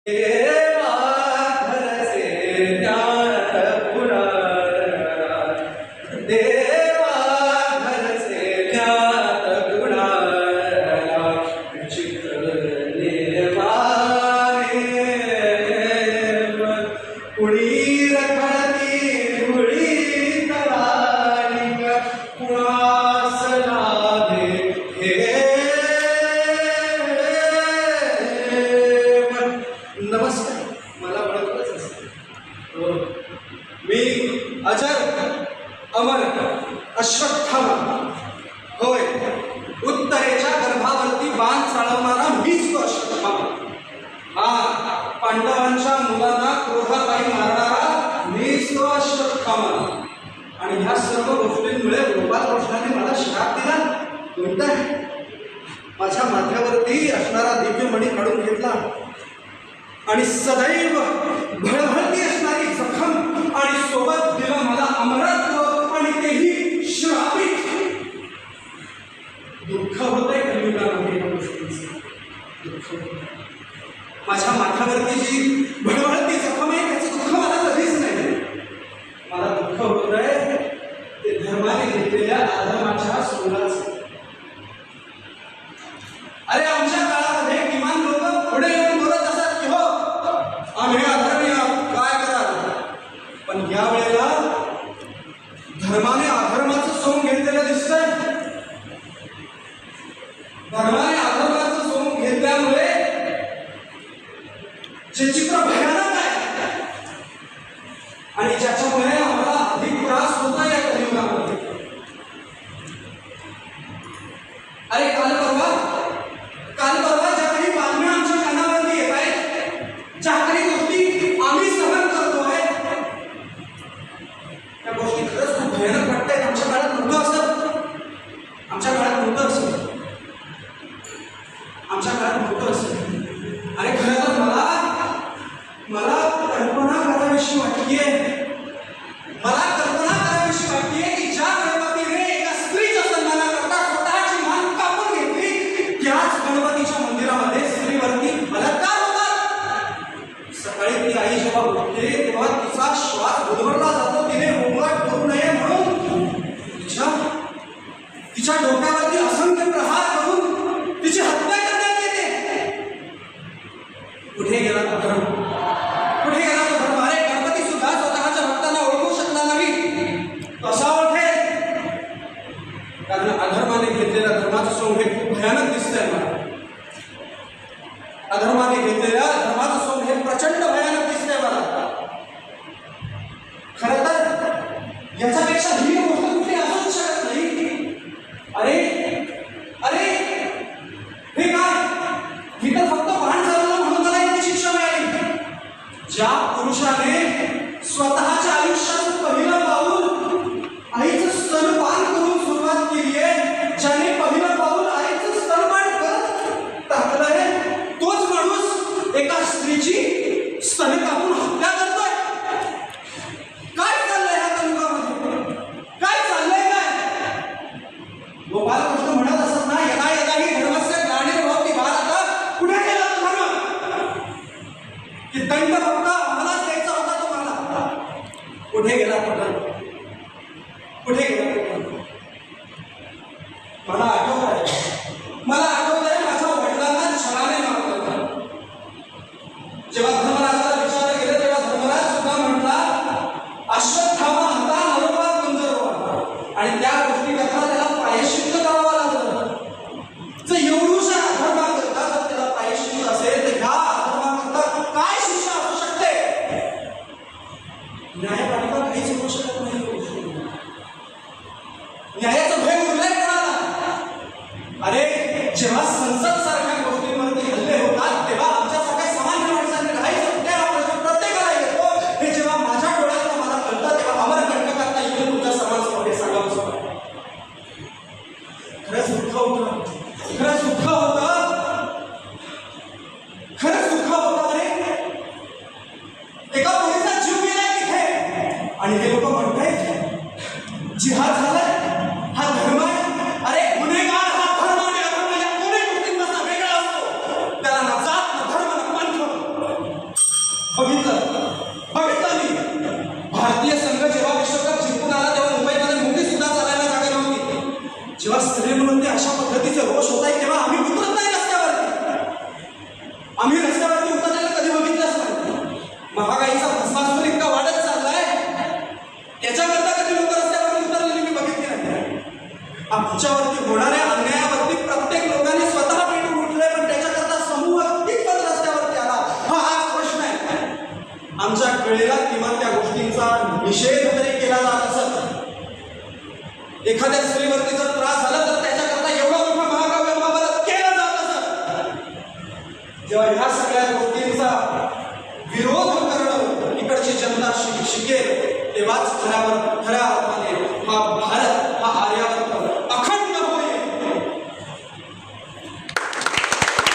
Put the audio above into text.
देवा घरचे ज्ञात गुणारा, देवा घरचे ज्ञात गुणारा, चित्र निर्माणे कुणी रखती कुणी तराणी कुणास लाभे हे. नमस्कार. मला ओळखलंच असेल. मी अजर अमर अश्वत्थामा. होय, उत्तरेच्या गर्भावरती बाण चालवणारा मीच तो अश्वत्थामा. हा, पांडवांच्या मुलांना क्रोधापायी मारणारा मीच तो अश्वत्थामा. आणि ह्या सर्व गोष्टींमुळे गोपालकृष्णाने मला श्राप दिला. कोणता? माझ्या माथ्यावरती असणारा दिव्यमणी काढून घेतला आणि सदैव भळभळती असणारी जखम आणि सोबत दिलं मला अमरत्व, आणि तेही श्रापित. दुःख होतंय कलियुगामध्ये या गोष्टींचं. दुःख माझ्या माथ्यावरती जी भळभळती जखम आहे त्याचं दुःख मला कधीच नाही. मला दुःख होतंय ते धर्माने घेतलेल्या अधर्माच्या सोलाचं. अरे आमच्या काळामध्ये किमान लोक पुढे येऊन बोलत असतात की हो आम्ही अधर्मी आहोत, काय कराल. पण या वेळेला धर्माने अधर्माचं सोंग घेतलेलं दिसतंय. धर्माने अधर्माचं सोंग घेतल्यामुळे जे चित्र भयानक आहे आणि ज्याच्यामुळे आम्हाला अधिक त्रास होता या कलियुगामध्ये. अरे काल परवा ज्या काही बातम्या आमच्या कानावरती येत आहेत, ज्या काही गोष्टी आम्ही सहन करतोय, त्या गोष्टी खरंच खूप भयानक वाटतायत. आमच्या काळात नव्हतं असं. आमच्या काळात नव्हतं असं. आमच्या काळात नव्हतं असं. आणि खरं तर मला कल्पना करावीशी वाटलीये. मला कल्पना करावीशी वाटलीये की ज्या गणपतीने एका स्त्रीच्या सन्मानाकरता स्वतःची मान कापून घेतली, त्याच गणपतीच्या मंदिरामध्ये स्त्रीवरती बलात्कार होतात. सकाळी ती आई जेव्हा उठते तेव्हा तिचा श्वास गुदमरला जातो. तिने होमवर्क करू नये म्हणून तिच्या डोक्यावरती असंख्य प्रहार करून तिची हत्या करण्यात येते. कुठे गेला तो धर्म? कुठे गेला तो धर्म? अरे गणपती सुद्धा स्वतःच्या भक्तांना ओळखू शकला नाही. कसा ओळखेल? कारण अधर्माने घेतलेल्या धर्माचं सोंग हे खूप भयानक दिसतंय मला. अधर्माने घेतलेल्या धर्माचं सोंग हे प्रचंड भयानक दिसतंय मला. खरं तर याच्यापेक्षा ही गोष्ट कुठली असूच शकत नाही. अरे अरे हे काय? ही तर फक्त बाण चालवलं म्हणून मला इतकी शिक्षा मिळाली. ज्या पुरुषाने स्वतःच्या आयुष्याचं पहिलं पाऊल आईचं स्तनपान करून सुरुवात केली आहे, ज्याने पहिलं पाऊल आईचं स्तनपान करत टाकलंय, तोच माणूस एका स्त्रीची स्तन कापून हत्या करतोय. काय चाललंय ह्या कलियुगामध्ये? काय चाललंय? काय गोपालकृष्ण म्हणत असत ना, यदा यदा ही धर्मस्य ग्लानिर्भवति भारत. कुठे गेला तो धर्म? की दंड फक्त आम्हालाच द्यायचा होता तुम्हाला. कुठे गेला तो धर्म? कुठे गेला तो धर्म? मला आठवत आहे माझ्या वडिलांना छळाने मारलं होतं. जेव्हा धर्मराजाला विचारलं गेलं तेव्हा धर्मराज सुद्धा म्हटला अश्वत्थामा हता नरोबा गंधर्व. आणि त्या गोष्टी करता त्याला प्रायश्चित्त करावं लागलं. जर एवढूशा अधर्माकरता जर त्याला प्रायश्चित्त असेल तर ह्या अधर्माकरता काय शिक्षा असू शकते? न्यायपालिका काहीच करू शकत नाही. न्यायाचं भय उरलंय कोणाला? अरे जेव्हा संसद सारख्या गोष्टींवरती हल्ले होतात तेव्हा आमच्यासारख्या सामान्य माणसांनी राहायचं त्या प्रश्न प्रत्येकाला येतो. हे जेव्हा माझ्या डोळ्यात मला कळतं तेव्हा अमरकंटकांना इथे तुमच्या समाजासमोर हे सांगावं वाटतं. खरंच दुःख होतं. खरंच दुःख होतं. खरंच दुःख होतं. अरे एका मुलीचा जीव गेलाय तिथे आणि हे लोक म्हणतायत जिहाद झालाय, हा धर्म आहे. अरे गुन्हेगार हा धर्म आणि अधर्म या दोन्ही गोष्टींपासून वेगळा असतो. त्याला ना जात ना धर्म ना पंथ. बघितलं मी भारतीय संघ जेव्हा विश्वकप जिंकून आला तेव्हा मुंबईमध्ये मुंबई सुद्धा चालायला जागा नव्हती. जेव्हा स्त्रीमध्ये अशा पद्धतीचे रोष होत आहे तेव्हा आम्ही उतरत नाही रस्त्यावरती. आम्ही रस्त्यावरती उतरलेलं कधी बघितलंच नाही. महागाईचा भस्मासूर इतका वाढत चाललाय त्याच्याकरता कधी लोक रस्त्यावरती उतरलेली मी बघितली नाही. आमच्यावरती होणाऱ्या अन्यायावरती प्रत्येक लोकांनी स्वतः पेटून उठले पण त्याच्याकरता समूह कितपत रस्त्यावरती आला हाच प्रश्न आहे. आमच्या वेळेला किमान त्या गोष्टींचा निषेध तरी केला जात असत. एखाद्या स्त्रीवरती जर त्रास झाला तर त्याच्याकरता एवढा मोठा महाकाव्य महाभारत केलं जात असत. जेव्हा ह्या सगळ्या गोष्टींचा विरोध करणं इकडची जनता शिकेल तेव्हाच खऱ्या अर्थाने हा भारत हा आर्यावर्त